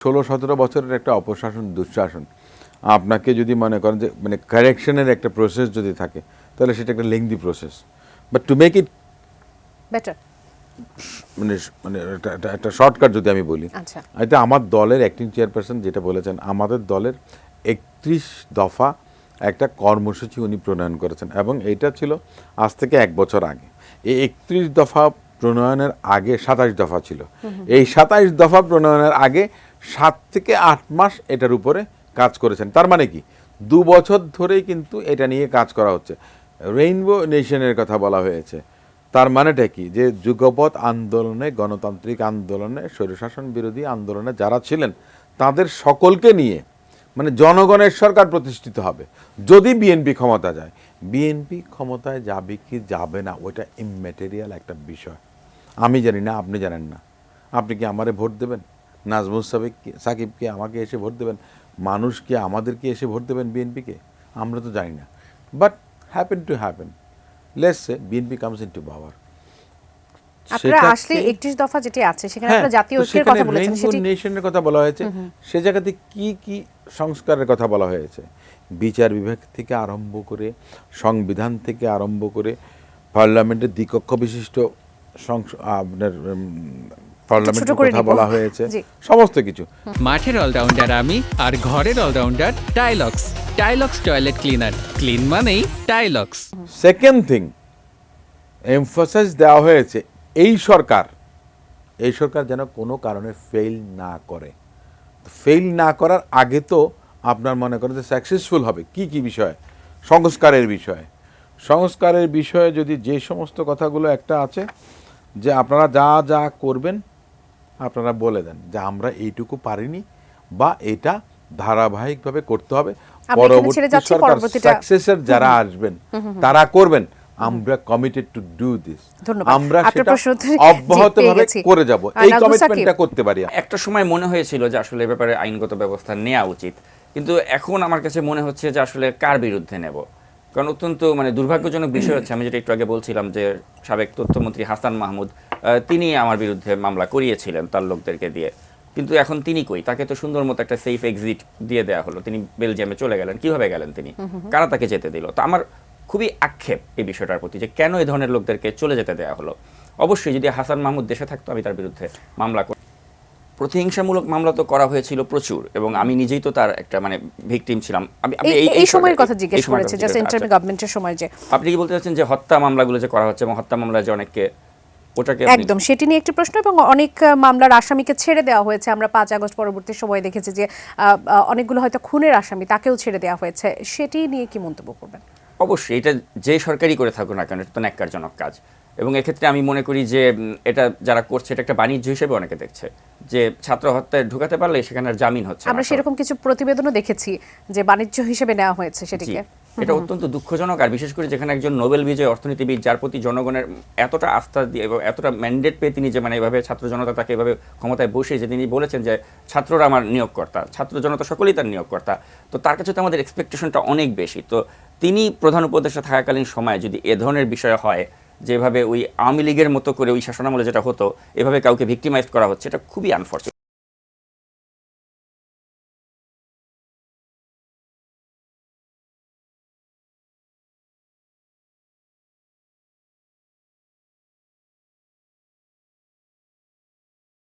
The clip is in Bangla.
16-17 বছরের একটা অপশাসন, দুঃশাসন আপনাকে যদি মনে করেন যে মানে কারেকশনের একটা প্রসেস যদি থাকে, তাহলে সেটা একটা lengthy process. But to make it better, মানে মানে একটা শর্টকাট যদি আমি বলি, আচ্ছা, এটা আমার দলের অ্যাক্টিং চেয়ারপারসন যেটা বলেছেন, আমাদের দলের 31 দফা একটা কর্মসূচি উনি প্রণয়ন করেছেন, এবং এটা ছিল আজ থেকে 1 বছর আগে। এই 31 দফা প্রণয়নের আগে 27 দফা ছিল। এই 27 দফা প্রণয়নের আগে 7 থেকে 8 মাস এটার উপরে কাজ করেছেন। তার মানে কি 2 বছর ধরেই কিন্তু এটা নিয়ে কাজ করা হচ্ছে। রেইনবো নেশনের কথা বলা হয়েছে। তার মানেটা কি, যে যুগপৎ আন্দোলনে, গণতান্ত্রিক আন্দোলনে, স্বৈরশাসন বিরোধী আন্দোলনে যারা ছিলেন তাদের সকলকে নিয়ে মানে জনগণের সরকার প্রতিষ্ঠিত হবে যদি বিএনপি ক্ষমতা যায়। বিএনপি ক্ষমতায় যাবে কি যাবে না ওইটা ইম্যাটেরিয়াল একটা বিষয়। আমি জানি না, আপনি জানেন না। আপনি কি আমারে ভোট দেবেন? নাজমুল সাকিবকে আমাকে এসে ভোট দেবেন? মানুষ কি আমাদেরকে এসে ভোট দেবেন বিএনপিকে? আমরা তো জানি না। But happen to happen, let's say BNP comes into power. আপনারা আসলে 31 দফা যেটি আছে সেখানে আপনারা জাতীয় ঐক্যের কথা বলেছেন, সেটি নেশনের কথা বলা হয়েছে। সে জায়গাতে কি কি সংস্কারের কথা বলা হয়েছে, বিচার বিভাগ থেকে আরম্ভ করে, সংবিধান থেকে আরম্ভ করে, পার্লামেন্টের দ্বিকক্ষ বিশিষ্ট আপনার পার্লামেন্টের কথা বলা হয়েছে, সমস্ত কিছু। মাঠের অলরাউন্ডার আমি, আর ঘরের allrounder Tylex. Tylex toilet cleaner, clean মানেই টাইলক্স। সেকেন্ড থিং, এমফাসাইজ দেওয়া হয়েছে এই সরকার যেন কোনো কারণে ফেল না করে। ফেল না করার আগে তো আপনার মনে করেন যে সাকসেসফুল হবে কি কি বিষয়ে, সংস্কারের বিষয়ে যদি যে সমস্ত কথাগুলো একটা আছে যে আপনারা যা যা করবেন আপনারা বলে দেন যে আমরা এইটুকু পারিনি বা এটা ধারাবাহিকভাবে করতে হবে, পরবর্তী সরকার সাকসেসর যারা আসবেন তারা করবেন। আমরা কমিটেড টু ডু দিস, আমরা সেটা অব্যাহতভাবে করে যাব, এই কমিটমেন্টটা করতে পারি। একটা সময় মনে হয়েছিল যে আসলে এই ব্যাপারে আইনগত ব্যবস্থা নেওয়া উচিত, কিন্তু এখন আমার কাছে মনে হচ্ছে যে আসলে কার বিরুদ্ধে নেব। কারণ অত্যন্ত মানে দুর্ভাগ্যজনক বিষয় হচ্ছে, আমি যেটা একটু আগে বলছিলাম যে সাবেক তথ্যমন্ত্রী হাসান মাহমুদ তিনি আমার বিরুদ্ধে মামলা করিয়েছিলেন তার লোকদেরকে দিয়ে, কিন্তু এখন তিনি কই? তাকে তো সুন্দর মতো একটা সেফ এক্সিট দিয়ে দেওয়া হলো, তিনি বেলজিয়ামে চলে গেলেন। কিভাবে গেলেন তিনি? কারা তাকে যেতে দিল? তো আমার খুবই আক্ষেপ এই বিষয়টার প্রতি যে কেন এই ধরনের লোকদেরকে চলে যেতে দেওয়া হলো। অবশ্যই যদি হাসান মাহমুদ দেশে থাকতো আমি তার বিরুদ্ধে মামলা করি। প্রতিহিংসামূলক মামলা তো করা হয়েছিল প্রচুর, এবং আমি নিজেই তো তার একটা মানে ভিকটিম ছিলাম। আমি এই সময়ের কথা জিজ্ঞেস করেছি, যে সেন্ট্রাল গভর্নমেন্টের সময় যে আপনি কি বলতে চাচ্ছেন যে হত্যা মামলাগুলো যে করা হচ্ছে এবং হত্যা মামলায় যে অনেককে, ওটাকে একদম সেটি নিয়ে একটি প্রশ্ন, এবং অনেক মামলার আসামিকে ছেড়ে দেওয়া হয়েছে। আমরা 5 আগস্ট পরবর্তী সময় দেখেছি যে অনেকগুলো হয়তো খুনের আসামি তাকেও ছেড়ে দেওয়া হয়েছে, সেটি নিয়ে কি মন্তব্য করবেন? অবশ্যই এটা যে সরকারই করে থাকুক না কেন এটা তো ন্যাক্কারজনক কাজ, এবং এক্ষেত্রে আমি মনে করি যে এটা যারা করছে এটা একটা বাণিজ্য হিসেবে অনেকে দেখছে, যে ছাত্র হত্যায় ঢুকাতে পারলে সেখানে আর জামিন হচ্ছে। আমরা সেরকম কিছু প্রতিবেদনও দেখেছি যে বাণিজ্য হিসেবে নেওয়া হয়েছে সেটিকে। এটা অত্যন্ত দুঃখজনক, আর বিশেষ করে যেখানে একজন নোবেল বিজয়ী অর্থনীতিবিদ, যার প্রতি জনগণের এতটা আস্থা দিয়ে এবং এতটা ম্যান্ডেট পেয়ে তিনি যে মানে এভাবে ছাত্র জনতা তাকে এভাবে ক্ষমতায় বসে যে তিনি বলেছেন যে ছাত্ররা আমার নিয়োগকর্তা, ছাত্র জনতা সকলেই তার নিয়োগকর্তা, তো তার কাছে তো আমাদের এক্সপেকটেশনটা অনেক বেশি। তো তিনি প্রধান উপদেষ্টা থাকাকালীন সময়ে যদি এ ধরনের বিষয় হয়, যেভাবে ওই আওয়ামী লীগের মতো করে ওই শাসনামলে যেটা হতো এভাবে কাউকে ভিক্টিমাইজ করা হচ্ছে, এটা খুবই আনফর্চুনেট।